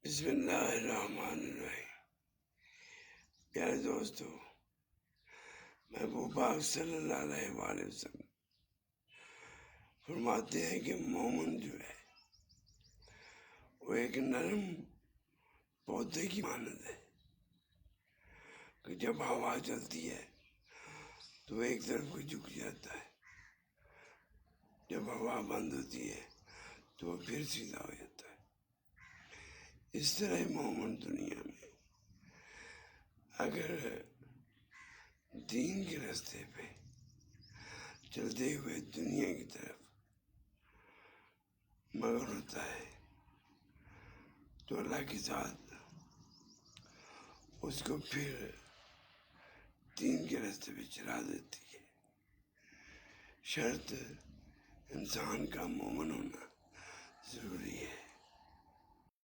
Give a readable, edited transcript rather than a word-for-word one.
بسم اللہ الرحمن الرحیم۔ پیارے دوستو، محبوب پاک صلی اللہ علیہ وآلہ وسلم فرماتے ہیں کہ مومن جو ہے وہ ایک نرم پودے کی مانند ہے کہ جب ہوا چلتی ہے تو وہ ایک طرف کو جھک جاتا ہے، جب ہوا بند ہوتی ہے تو وہ پھر سیدھا ہو جاتا ہے۔ اس طرح مومن دنیا میں اگر دین کے راستے پہ چلتے ہوئے دنیا کی طرف مگر ہوتا ہے تو اللہ کی ذات اس کو پھر دین کے راستے پہ چلا دیتی ہے۔ شرط انسان کا مومن ہونا ضروری ہے۔